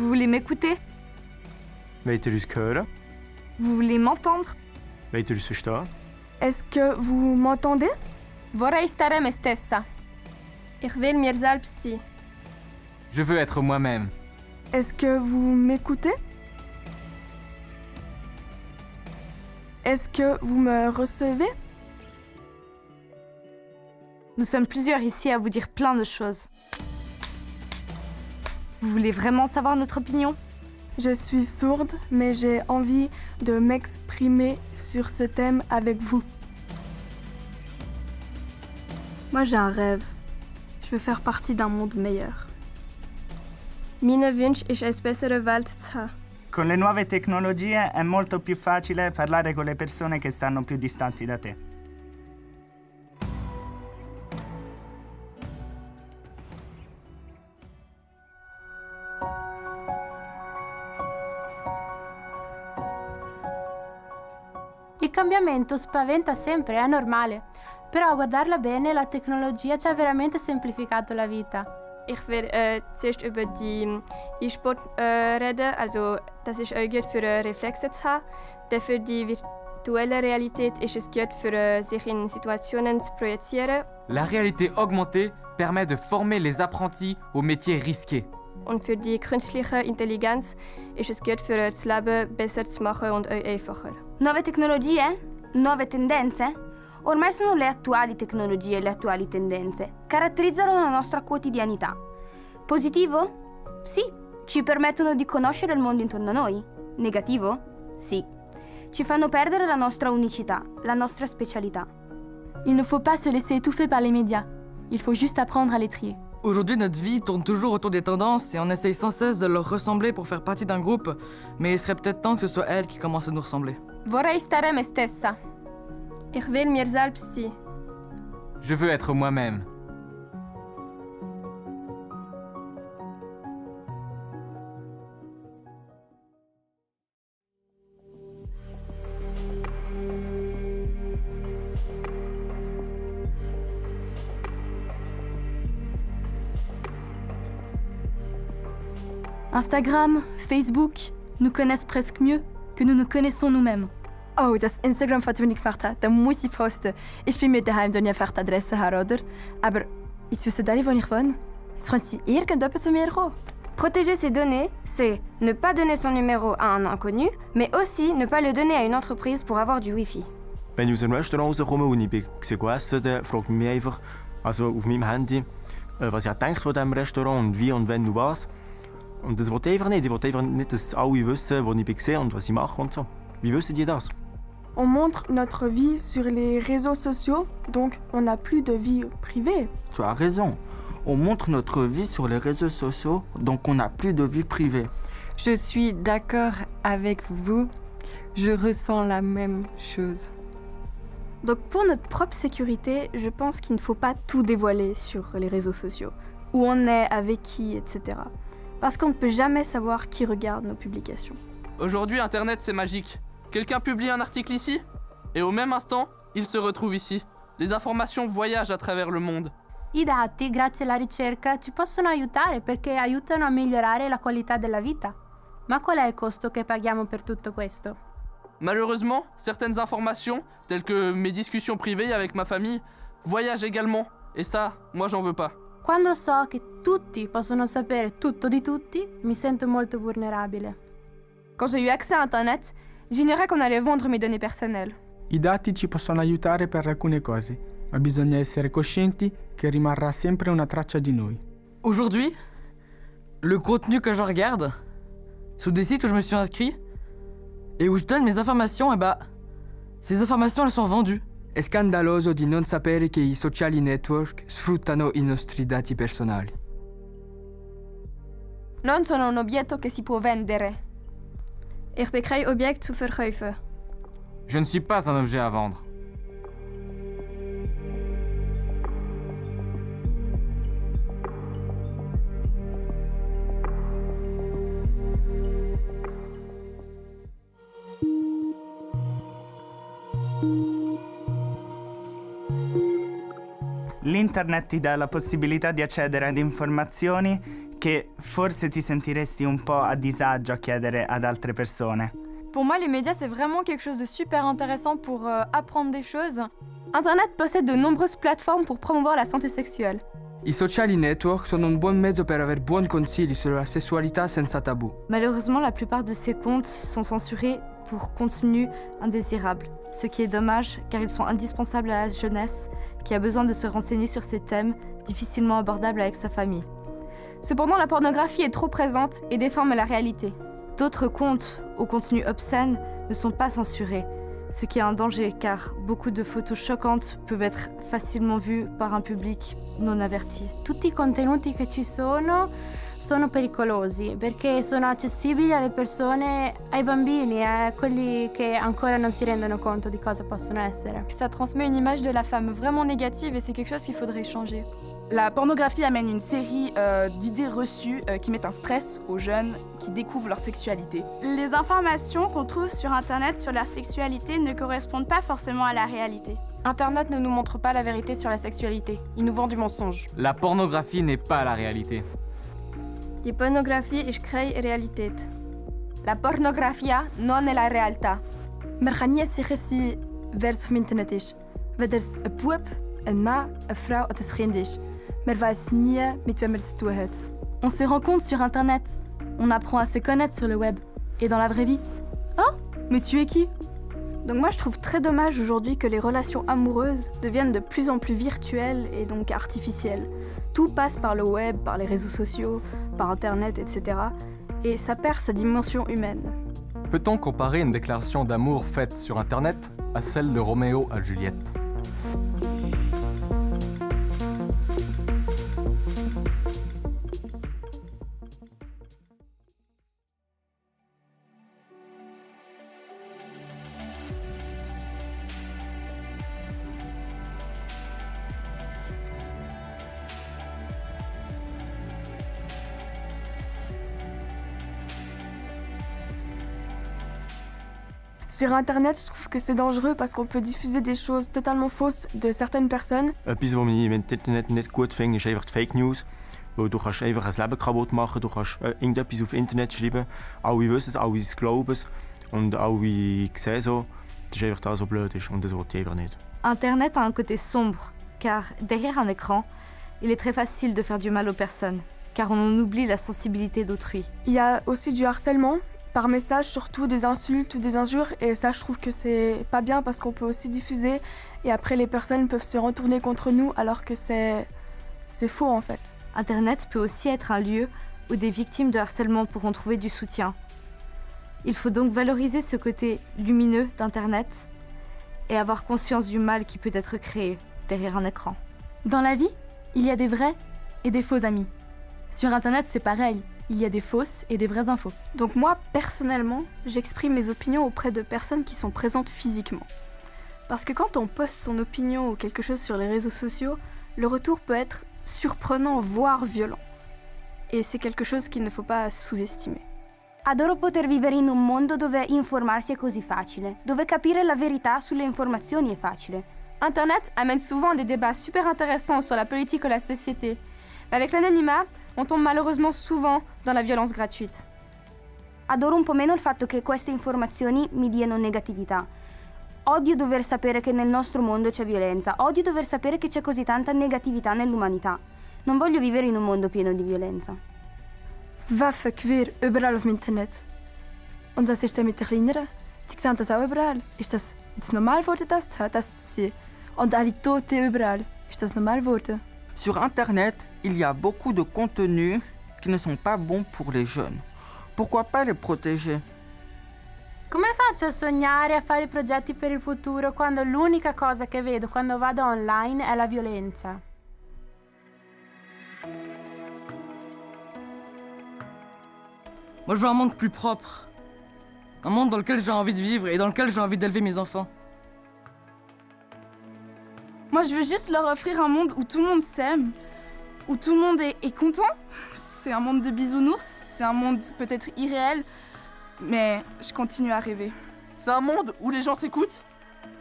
Vous voulez m'écouter? Weet u dus hören? Vous voulez m'entendre? Weet u dus verstaan? Est-ce que vous m'entendez? Vorrei stare me stessa. Ich will mir selbst sein. Je veux être moi-même. Est-ce que vous m'écoutez? Est-ce que vous me recevez? Nous sommes plusieurs ici à vous dire plein de choses. Vous voulez vraiment savoir notre opinion? Je suis sourde, mais j'ai envie de m'exprimer sur ce thème avec vous. Moi j'ai un rêve. Je veux faire partie d'un monde meilleur. Mein Wunsch ist, eine bessere Welt zu haben. Con le nuove tecnologie è molto più facile parlare con le persone che stanno più distanti da te. Il cambiamento spaventa sempre, è normale. Però a guardarla bene, la tecnologia ci ha veramente semplificato la vita. Ich will zuerst über die E-Sport reden, also das ist auch gut für Reflexe zu haben. Dann für die virtuelle Realität ist es gut für sich in Situationen zu projizieren. La réalité augmentée permet de former les apprentis aux métiers risqués. Und für die künstliche Intelligenz ist es gut für das Leben besser zu machen und auch einfacher. Nuove tecnologie? Nuove tendenze? Ormai sono le attuali tecnologie e le attuali tendenze. Caratterizzano la nostra quotidianità. Positivo? Sì, ci permettono di conoscere il mondo intorno a noi. Negativo? Sì. Ci fanno perdere la nostra unicità, la nostra specialità. Il ne faut pas se laisser étouffer par les médias. Il faut juste apprendre à les trier. Aujourd'hui, notre vie tourne toujours autour des tendances et on essaye sans cesse de leur ressembler pour faire partie d'un groupe, mais il serait peut-être temps que ce soit elles qui commencent à nous ressembler. Vorrei stare me stessa. Ich will mir selbst sein. Je veux être moi-même. Instagram, Facebook nous connaissent presque mieux que nous nous connaissons nous-mêmes. Oh, das Instagram-Foto, das ich gemacht habe, das muss ich posten. Ich bin mir daheim, da ich einfach die Adresse habe, oder? Aber jetzt wissen alle, wo ich wohne. Jetzt könnte sie irgendjemand zu mir kommen. Protéger ses données, c'est ne pas donner son numéro à un inconnu, mais aussi ne pas le donner à une entreprise pour avoir du Wi-Fi. Wenn ich aus einem Restaurant rauskomme und ich bin essen, dann fragt mich einfach, also auf meinem Handy, was ich denke von diesem Restaurant und wie und wenn und was. Und das wollte ich einfach nicht. Ich wollte einfach nicht, dass alle wissen, wo ich bin und was ich mache und so. Wie wissen die das? On montre notre vie sur les réseaux sociaux, donc on n'a plus de vie privée. Tu as raison. On montre notre vie sur les réseaux sociaux, donc on n'a plus de vie privée. Je suis d'accord avec vous. Je ressens la même chose. Donc pour notre propre sécurité, je pense qu'il ne faut pas tout dévoiler sur les réseaux sociaux. Où on est, avec qui, etc. Parce qu'on ne peut jamais savoir qui regarde nos publications. Aujourd'hui, Internet, c'est magique. Quelqu'un publie un article ici, et au même instant, il se retrouve ici. Les informations voyagent à travers le monde. I dati, grazie alla ricerca, ci possono aiutare perché aiutano a migliorare la qualità della vita. Ma qual è il costo che paghiamo per tutto questo? Malheureusement, certaines informations, telles que mes discussions privées avec ma famille, voyagent également. Et ça, moi j'en veux pas. Quando so che tutti possono sapere tutto di tutti, mi sento molto vulnerabile. Quand j'ai eu accès à Internet, j'ignorais qu'on allait vendre mes données personnelles. I dati ci possono aiutare per alcune cose, ma bisogna essere coscienti che rimarrà sempre una traccia di noi. Aujourd'hui, le contenu que je regarde, sur des sites où je me suis inscrit, et où je donne mes informations, ces informations elles sont vendues. È scandaloso di non sapere che i social network sfruttano i nostri dati personali. Non sono un obietto che si può vendere. Ich bin kein Objekt zu verkaufen. Je ne suis pas un objet à vendre. L'internet ti dà la possibilità di accedere ad informazioni che forse ti sentiresti un po' a disagio a chiedere ad altre persone. Pour moi, les médias, c'est vraiment quelque chose de super intéressant pour apprendre des choses. Internet possède de nombreuses plateformes pour promouvoir la santé sexuelle. I social network sono un buon mezzo per avere buoni consigli sulla sessualità senza tabù. Malheureusement, la plupart de ces comptes sont censurés pour contenu indésirable, ce qui est dommage car ils sont indispensables à la jeunesse qui a besoin de se renseigner sur ces thèmes difficilement abordables avec sa famille. Cependant, la pornographie est trop présente et déforme la réalité. D'autres comptes au contenu obscène ne sont pas censurés, ce qui est un danger car beaucoup de photos choquantes peuvent être facilement vues par un public non averti. Tutti i contenuti che ci sono pericolosi perché sono accessibili alle persone, ai bambini, a quelli che ancora non si rendono conto di cosa possono essere. Ça transmet une image de la femme vraiment négative et c'est quelque chose qu'il faudrait changer. La pornographie amène une série d'idées reçues qui mettent un stress aux jeunes qui découvrent leur sexualité. Les informations qu'on trouve sur Internet sur la sexualité ne correspondent pas forcément à la réalité. Internet ne nous montre pas la vérité sur la sexualité. Il nous vend du mensonge. La pornographie n'est pas la réalité. Die pornografie is geen realiteit. La pornografia non è la realtà. Maar ga niet zeggen si vers op internet is. Weder een poep, een ma, een vrouw, het is geen is. Maar weiß nie met wem het te doen heeft. On se rencontre sur Internet. On apprend à se connaître sur le web. Et dans la vraie vie. Oh, mais tu es qui? Donc moi je trouve très dommage aujourd'hui que les relations amoureuses deviennent de plus en plus virtuelles et donc artificielles. Tout passe par le web, par les réseaux sociaux, par Internet, etc. Et ça perd sa dimension humaine. Peut-on comparer une déclaration d'amour faite sur Internet à celle de Roméo à Juliette? Sur Internet, je trouve que c'est dangereux parce qu'on peut diffuser des choses totalement fausses de certaines personnes. Etwas, was ich im Internet nicht gut finde, ist einfach die Fake News. Weil du kannst einfach ein Leben kaputt machen, du kannst irgendetwas auf Internet schreiben, alle wissen es, alle glauben es und alle sehen so. Das ist einfach das, was blöd ist und das wollte ich einfach nicht. Internet a un côté sombre, car derrière un écran, il est très facile de faire du mal aux personnes, car on en oublie la sensibilité d'autrui. Il y a aussi du harcèlement. Par message, surtout des insultes ou des injures, et ça je trouve que c'est pas bien parce qu'on peut aussi diffuser et après les personnes peuvent se retourner contre nous alors que c'est faux en fait. Internet peut aussi être un lieu où des victimes de harcèlement pourront trouver du soutien. Il faut donc valoriser ce côté lumineux d'Internet et avoir conscience du mal qui peut être créé derrière un écran. Dans la vie, il y a des vrais et des faux amis. Sur Internet, c'est pareil. Il y a des fausses et des vraies infos. Donc moi, personnellement, j'exprime mes opinions auprès de personnes qui sont présentes physiquement. Parce que quand on poste son opinion ou quelque chose sur les réseaux sociaux, le retour peut être surprenant, voire violent. Et c'est quelque chose qu'il ne faut pas sous-estimer. Adoro poter vivere in un mondo dove informarsi è così facile, dove capire la verità sulle informazioni è facile. Internet amène souvent des débats super intéressants sur la politique ou la société. Mais avec l'anonymat, on tombe malheureusement souvent dans la violence gratuite. Adoro un po' meno il fatto che queste informazioni mi diano negatività. Odio dover sapere che nel nostro mondo c'è violenza. Odio dover sapere che c'è così tanta negatività nell'umanità. Non voglio vivere in un mondo pieno di violenza. Waffen, queer, überall auf dem Internet. Und was ist denn mit den Kleineren? Sie sehen das auch überall. Ist das jetzt normal geworden, das zu sehen? Und alle Tote überall. Ist das normal geworden? Sur Internet, il y a beaucoup de contenus qui ne sont pas bons pour les jeunes. Pourquoi pas les protéger? Come faccio a sognare e a fare progetti per il futuro quando l'unica cosa che vedo quando vado online è la violenza? Moi, je veux un monde plus propre. Un monde dans lequel j'ai envie de vivre et dans lequel j'ai envie d'élever mes enfants. Moi, je veux juste leur offrir un monde où tout le monde s'aime, où tout le monde est content. C'est un monde de bisounours, c'est un monde peut-être irréel, mais je continue à rêver. C'est un monde où les gens s'écoutent,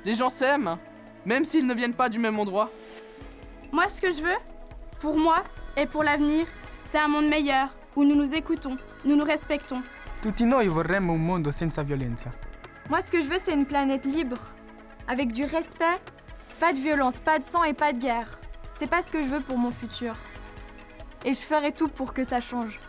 les gens s'aiment, même s'ils ne viennent pas du même endroit. Moi, ce que je veux, pour moi et pour l'avenir, C'est un monde meilleur, où nous nous écoutons, nous nous respectons. Tutti noi vorremmo un mondo senza violenza. Moi, ce que je veux, c'est une planète libre, avec du respect, pas de violence, pas de sang et pas de guerre. C'est pas ce que je veux pour mon futur. Et je ferai tout pour que ça change.